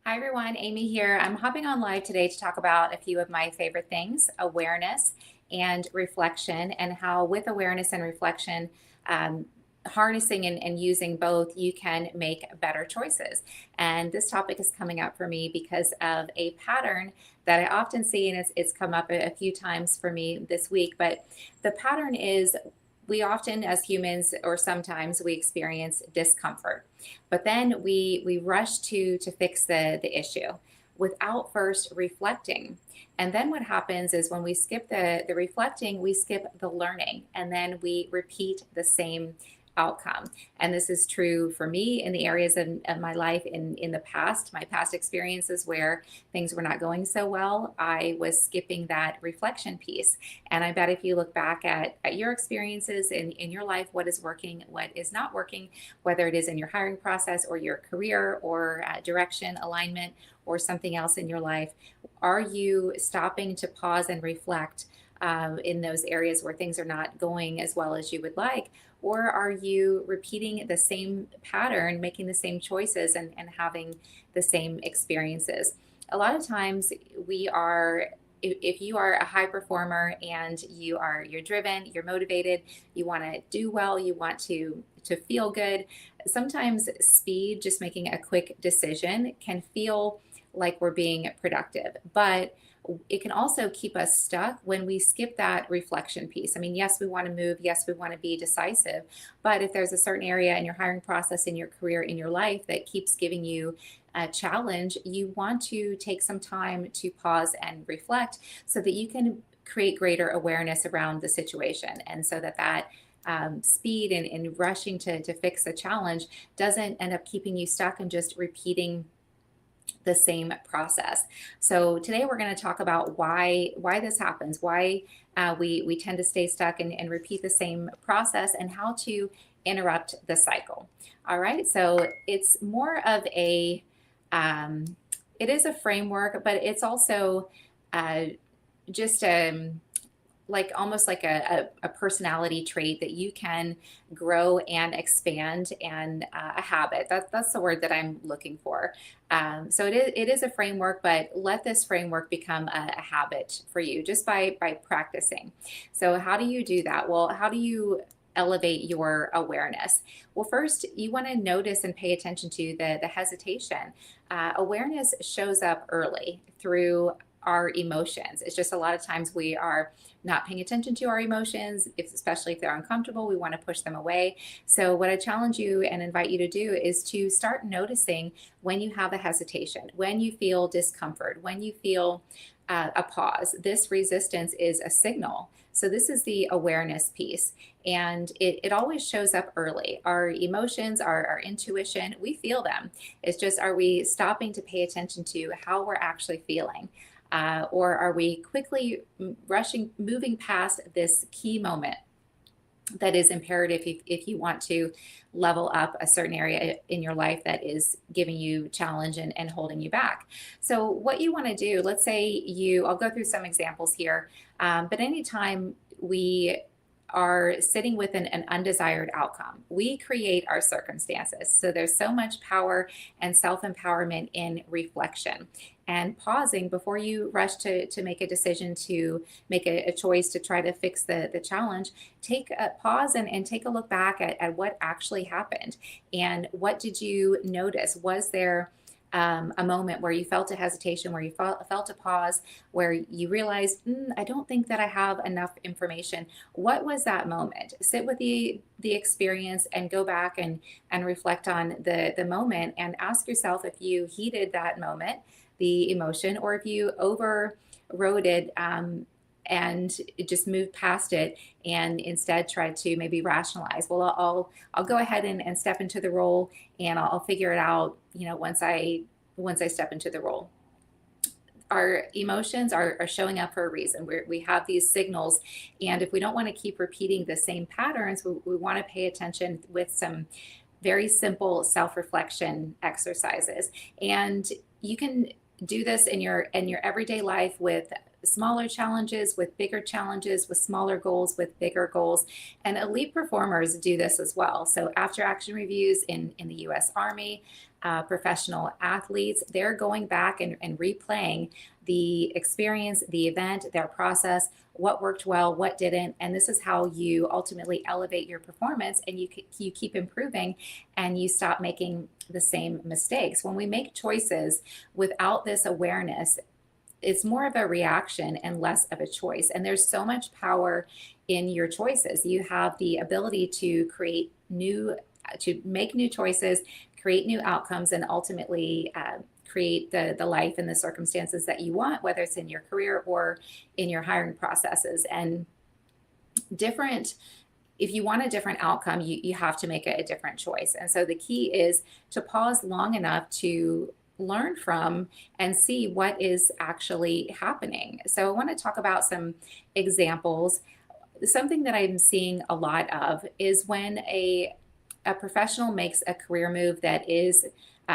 Hi everyone, Amy here. I'm hopping on live today to talk about a few of my favorite things, awareness and reflection, and how with awareness and reflection, um, harnessing and using both, you can make better choices. And this topic is coming up for me because of a pattern that I often see, and it's come up a few times for me this week. But the pattern is we often, as humans, or sometimes we experience discomfort, but then we rush to fix the issue without first reflecting. And then what happens is when we skip the reflecting, we skip the learning, and then we repeat the same outcome. And this is true for me in the areas of my life in the past, my past experiences where things were not going so well. I was skipping that reflection piece. And I bet if you look back at your experiences in your life, what is working, what is not working, whether it is in your hiring process or your career or direction, alignment, or something else in your life, are you stopping to pause and reflect in those areas where things are not going as well as you would like? Or are you repeating the same pattern, making the same choices, and having the same experiences? A lot of times we are, if you are a high performer and you're driven, you're motivated, you want to do well, you want to feel good, sometimes speed, just making a quick decision, can feel like we're being productive. But it can also keep us stuck when we skip that reflection piece. I mean, yes, we want to move. Yes, we want to be decisive. But if there's a certain area in your hiring process, in your career, in your life that keeps giving you a challenge, you want to take some time to pause and reflect so that you can create greater awareness around the situation. And so that speed and rushing to fix the challenge doesn't end up keeping you stuck and just repeating the same process. So today we're going to talk about why this happens, why we tend to stay stuck and repeat the same process, and how to interrupt the cycle. All right, so it's more of a it is a framework, but it's also uh, just like almost like a personality trait that you can grow and expand, and a habit. That's the word that I'm looking for. So it is a framework, but let this framework become a habit for you just by practicing. So how do you do that? Well, how do you elevate your awareness? Well, first you want to notice and pay attention to the hesitation. Awareness shows up early through our emotions. It's just a lot of times we are not paying attention to our emotions, especially if they're uncomfortable, we want to push them away. So what I challenge you and invite you to do is to start noticing when you have a hesitation, when you feel discomfort, when you feel a pause. This resistance is a signal. So this is the awareness piece. And it always shows up early. Our emotions, our intuition, we feel them. It's just, are we stopping to pay attention to how we're actually feeling? Or are we quickly moving past this key moment that is imperative if you want to level up a certain area in your life that is giving you challenge and holding you back? So what you want to do, let's say I'll go through some examples here, but anytime we are sitting with an undesired outcome, we create our circumstances. So there's so much power and self-empowerment in reflection and pausing before you rush to make a decision, to make a choice to try to fix the challenge. Take a pause and take a look back at what actually happened, and what did you notice? Was there a moment where you felt a hesitation, where you felt a pause, where you realized, I don't think that I have enough information? What was that moment? Sit with the experience and go back and reflect on the moment, and ask yourself if you heeded that moment, the emotion, or if you overrode it, and just moved past it and instead tried to maybe rationalize. Well, I'll go ahead and step into the role, and I'll figure it out, once I step into the role. Our emotions are showing up for a reason. We have these signals, and if we don't want to keep repeating the same patterns, we want to pay attention with some very simple self-reflection exercises. And you can do this in your everyday life with smaller challenges with bigger challenges, with smaller goals with bigger goals. And elite performers do this as well. So after action reviews in the US Army, professional athletes, they're going back and replaying the experience, the event, their process, what worked well, what didn't, and this is how you ultimately elevate your performance, and you keep improving, and you stop making the same mistakes. When we make choices without this awareness, it's more of a reaction and less of a choice. And there's so much power in your choices. You have the ability to make new choices, create new outcomes, and ultimately create the life and the circumstances that you want, whether it's in your career or in your hiring processes. And different if you want a different outcome, you have to make a different choice. And so the key is to pause long enough to learn from and see what is actually happening. So I want to talk about some examples. Something that I'm seeing a lot of is when a professional makes a career move that is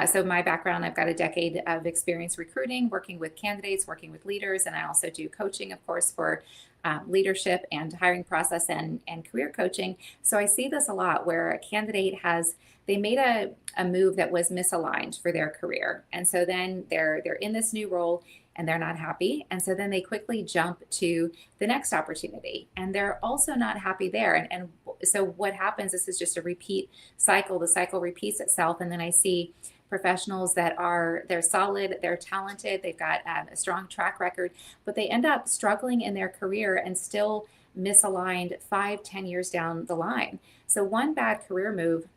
so my background, I've got a decade of experience recruiting, working with candidates, working with leaders, and I also do coaching, of course, for leadership and hiring process and career coaching. So I see this a lot where a candidate they made a move that was misaligned for their career. And so then they're in this new role and they're not happy. And so then they quickly jump to the next opportunity and they're also not happy there. And so what happens, this is just a repeat cycle. The cycle repeats itself. And then I see professionals they're solid, they're talented, they've got a strong track record, but they end up struggling in their career and still misaligned 5, 10 years down the line. So one bad career move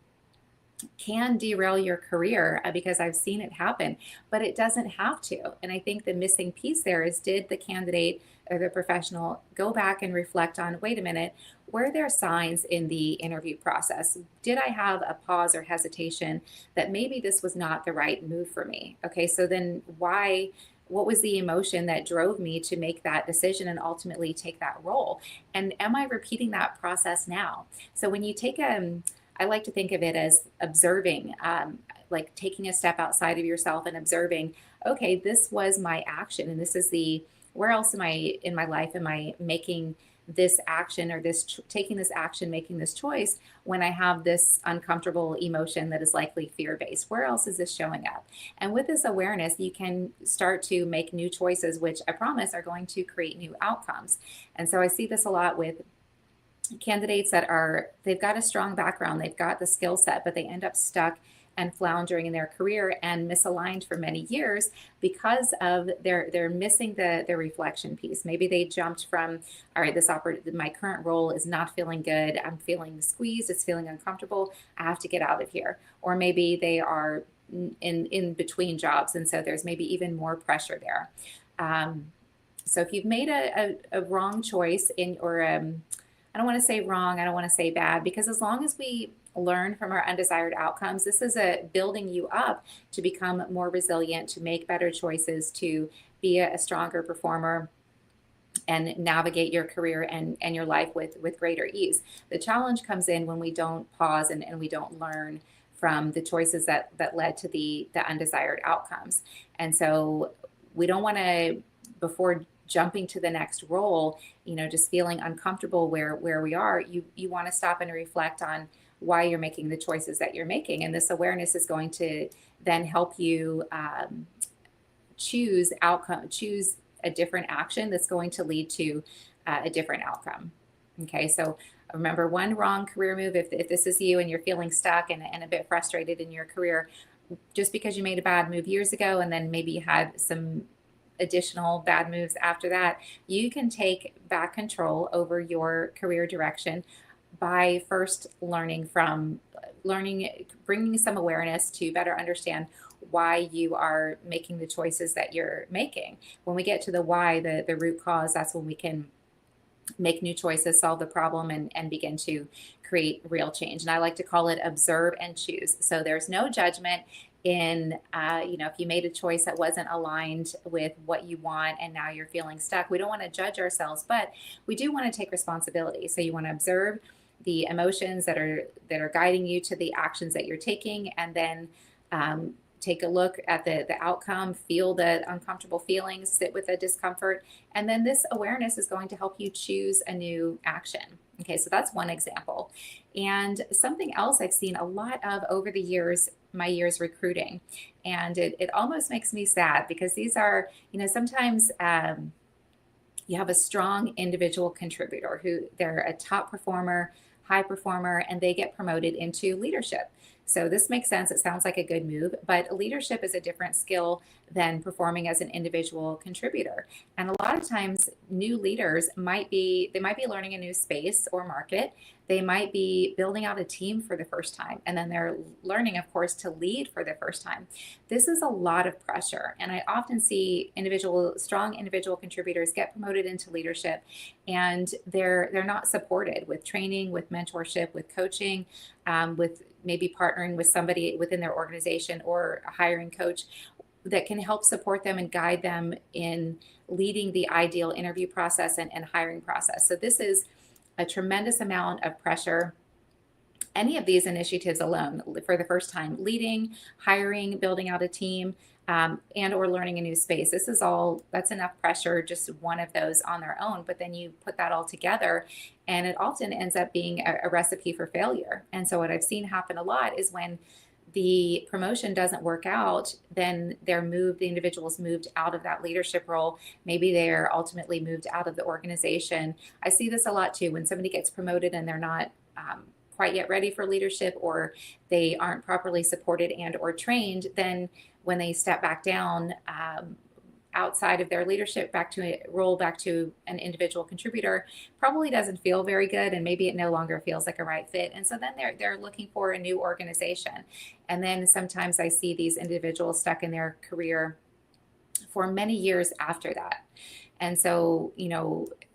can derail your career because I've seen it happen, but it doesn't have to. And I think the missing piece there is, did the candidate or the professional go back and reflect on, wait a minute, were there signs in the interview process? Did I have a pause or hesitation that maybe this was not the right move for me? Okay, so then what was the emotion that drove me to make that decision and ultimately take that role? And am I repeating that process now? So when you take I like to think of it as observing, like taking a step outside of yourself and observing, okay, this was my action. And this is where else am I in my life? Am I making this action or taking this action, making this choice when I have this uncomfortable emotion that is likely fear-based? Where else is this showing up? And with this awareness, you can start to make new choices, which I promise are going to create new outcomes. And so I see this a lot with candidates they've got a strong background, they've got the skill set, but they end up stuck and floundering in their career and misaligned for many years because of they're missing the reflection piece. Maybe they jumped from, all right, my current role is not feeling good, I'm feeling squeezed, it's feeling uncomfortable, I have to get out of here. Or maybe they are in between jobs, and so there's maybe even more pressure there. So if you've made a wrong choice I don't want to say wrong, I don't want to say bad, because as long as we learn from our undesired outcomes, this is building you up to become more resilient, to make better choices, to be a stronger performer and navigate your career and your life with greater ease. The challenge comes in when we don't pause and we don't learn from the choices that led to the undesired outcomes. And so we don't want to, before jumping to the next role, just feeling uncomfortable where we are, you want to stop and reflect on why you're making the choices that you're making. And this awareness is going to then help you choose a different action that's going to lead to a different outcome. Okay, so remember, one wrong career move, if this is you and you're feeling stuck and a bit frustrated in your career, just because you made a bad move years ago and then maybe you had some additional bad moves after that, you can take back control over your career direction by first bringing some awareness to better understand why you are making the choices that you're making. When we get to the why, the root cause, that's when we can make new choices, solve the problem, and begin to create real change. And I like to call it observe and choose. So there's no judgment in, if you made a choice that wasn't aligned with what you want and now you're feeling stuck. We don't want to judge ourselves, but we do want to take responsibility. So you want to observe the emotions that are guiding you to the actions that you're taking, and then take a look at the outcome, feel the uncomfortable feelings, sit with the discomfort, and then this awareness is going to help you choose a new action. Okay, so that's one example. And something else I've seen a lot of over the years, my years recruiting, and it almost makes me sad because these are, sometimes you have a strong individual contributor who they're a top performer, high performer, and they get promoted into leadership. So this makes sense. It sounds like a good move, but leadership is a different skill than performing as an individual contributor. And a lot of times new leaders might be learning a new space or market. They might be building out a team for the first time, and then they're learning, of course, to lead for the first time. This is a lot of pressure, and I often see strong individual contributors get promoted into leadership, and they're not supported with training, with mentorship, with coaching, with maybe partnering with somebody within their organization or a hiring coach that can help support them and guide them in leading the ideal interview process and hiring process. So this is a tremendous amount of pressure. Any of these initiatives alone, for the first time, leading, hiring, building out a team, and or learning a new space. That's enough pressure, just one of those on their own. But then you put that all together, and it often ends up being a recipe for failure. And so what I've seen happen a lot is when the promotion doesn't work out, then the individual's moved out of that leadership role. Maybe they're ultimately moved out of the organization. I see this a lot too, when somebody gets promoted and they're not quite yet ready for leadership, or they aren't properly supported and or trained, then when they step back down outside of their leadership back to an individual contributor, probably doesn't feel very good, and maybe it no longer feels like a right fit. And so then they're looking for a new organization. And then sometimes I see these individuals stuck in their career for many years after that. And so,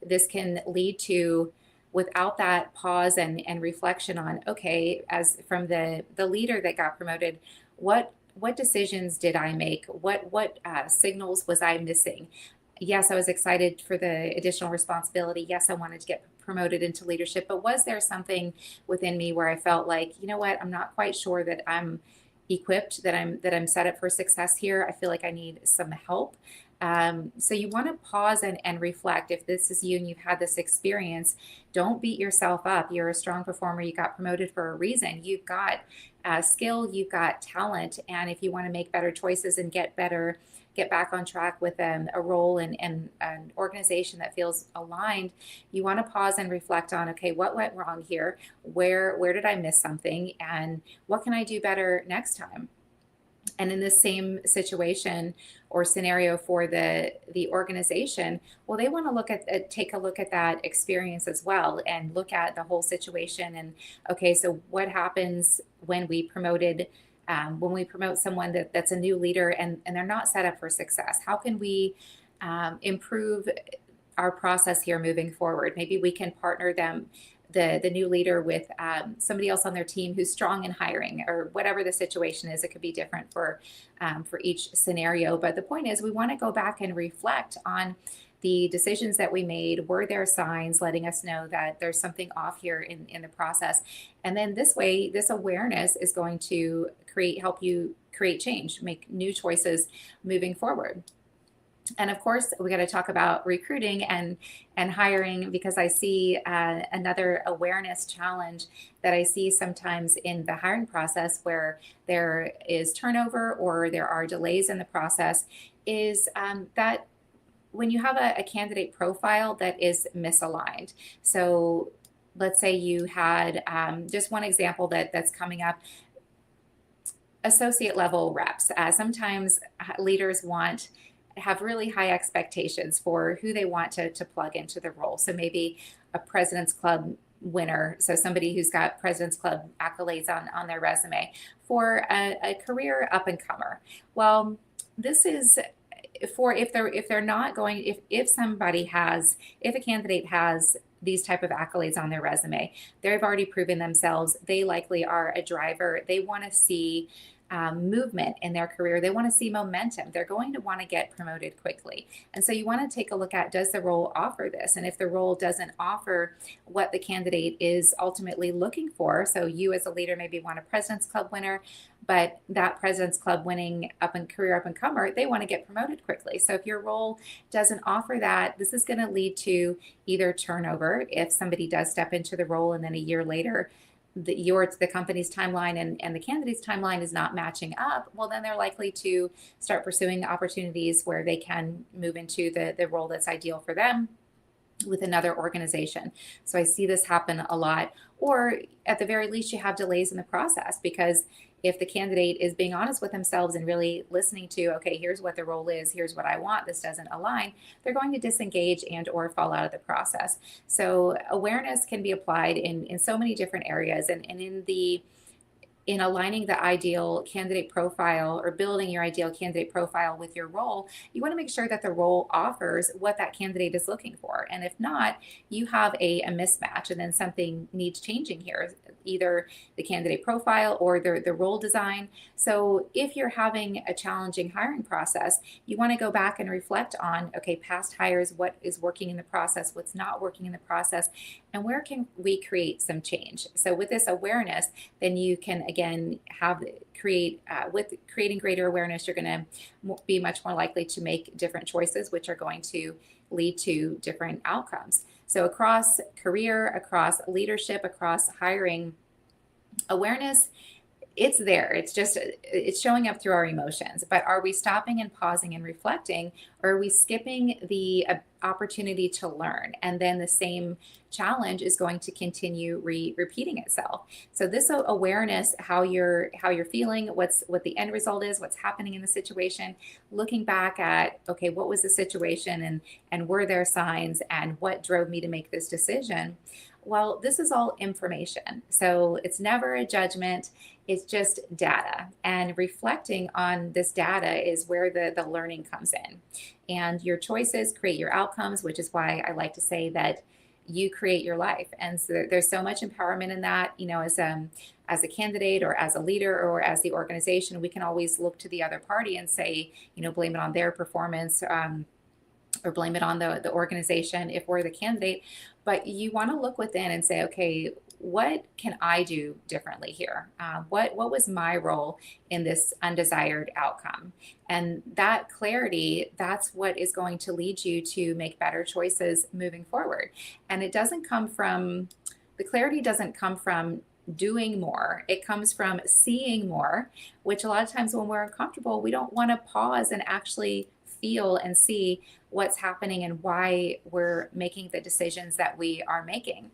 this can lead to, without that pause and reflection on, okay, as from the leader that got promoted, what decisions did I make? What signals was I missing? Yes, I was excited for the additional responsibility. Yes, I wanted to get promoted into leadership, but was there something within me where I felt like, I'm not quite sure that I'm equipped, that I'm set up for success here. I feel like I need some help. So you want to pause and reflect. If this is you and you've had this experience, don't beat yourself up. You're a strong performer. You got promoted for a reason. You've got skill, you've got talent. And if you want to make better choices and get back on track with a role and an organization that feels aligned, you want to pause and reflect on, okay, what went wrong here? Where did I miss something? And what can I do better next time? And in the same situation or scenario for the organization, well, they want to take a look at that experience as well, and look at the whole situation. And okay, so what happens when we promote someone that's a new leader and they're not set up for success? How can we improve our process here moving forward? Maybe we can partner the new leader with somebody else on their team who's strong in hiring, or whatever the situation is. It could be different for each scenario. But the point is, we want to go back and reflect on the decisions that we made. Were there signs letting us know that there's something off here in the process? And then this way, this awareness is going to help you create change, make new choices moving forward. And of course, we got to talk about recruiting and hiring, because I see another awareness challenge that I see sometimes in the hiring process, where there is turnover or there are delays in the process, is that when you have a candidate profile that is misaligned. So let's say you had just one example that's coming up. Associate level reps. Sometimes leaders have really high expectations for who they want to plug into the role. So maybe a President's Club winner, so somebody who's got President's Club accolades on their resume, for a career up and comer. Well, this is for if they're not going, if a candidate has these type of accolades on their resume, they've already proven themselves. They likely are a driver. They want to see movement in their career. They want to see momentum. They're going to want to get promoted quickly. And so you want to take a look at, does the role offer this? And if the role doesn't offer what the candidate is ultimately looking for, so you as a leader maybe want a President's Club winner, but that President's Club winning up and career up and comer, they want to get promoted quickly. So if your role doesn't offer that, this is going to lead to either turnover if somebody does step into the role and then a year later the company's timeline and the candidate's timeline is not matching up, well, then they're likely to start pursuing opportunities where they can move into the role that's ideal for them with another organization. So I see this happen a lot. Or at the very least, you have delays in the process, because if the candidate is being honest with themselves and really listening to, okay, here's what the role is, here's what I want, this doesn't align, they're going to disengage and or fall out of the process. So awareness can be applied in so many different areas, and in aligning the ideal candidate profile or building your ideal candidate profile with your role, you want to make sure that the role offers what that candidate is looking for. And if not, you have a mismatch, and then something needs changing here, either the candidate profile or the role design. So if you're having a challenging hiring process, you want to go back and reflect on, okay, past hires, what is working in the process, what's not working in the process, and where can we create some change. So with this awareness, then you can again with creating greater awareness, you're going to be much more likely to make different choices, which are going to lead to different outcomes. So across career, across leadership, across hiring, awareness, it's there. It's showing up through our emotions. But are we stopping and pausing and reflecting, or are we skipping the opportunity to learn? And then the same challenge is going to continue repeating itself. So this awareness, how you're feeling, what the end result is, what's happening in the situation, looking back at, okay, what was the situation, and were there signs, and what drove me to make this decision? Well, this is all information. So it's never a judgment. It's just data. And reflecting on this data is where the learning comes in. And your choices create your outcomes, which is why I like to say that you create your life. And so there's so much empowerment in that, as a candidate or as a leader or as the organization, we can always look to the other party and say, blame it on their performance. Or blame it on the organization if we're the candidate. But you want to look within and say, okay, what can I do differently here? What was my role in this undesired outcome? And that clarity, that's what is going to lead you to make better choices moving forward. And the clarity doesn't come from doing more. It comes from seeing more, which a lot of times when we're uncomfortable, we don't want to pause and actually feel and see what's happening and why we're making the decisions that we are making.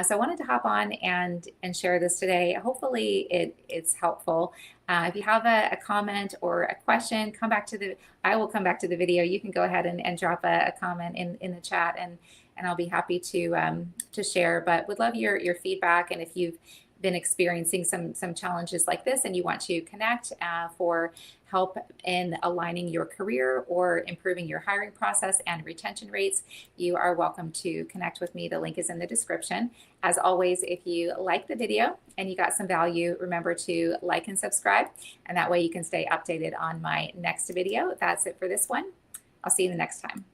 So I wanted to hop on and share this today. Hopefully it's helpful. If you have a comment or a question, I will come back to the video. You can go ahead and drop a comment in the chat, and I'll be happy to share. But would love your feedback, and if you've been experiencing some challenges like this and you want to connect for help in aligning your career or improving your hiring process and retention rates, you are welcome to connect with me. The link is in the description. As always, if you like the video and you got some value, remember to like and subscribe, and that way you can stay updated on my next video. That's it for this one. I'll see you the next time.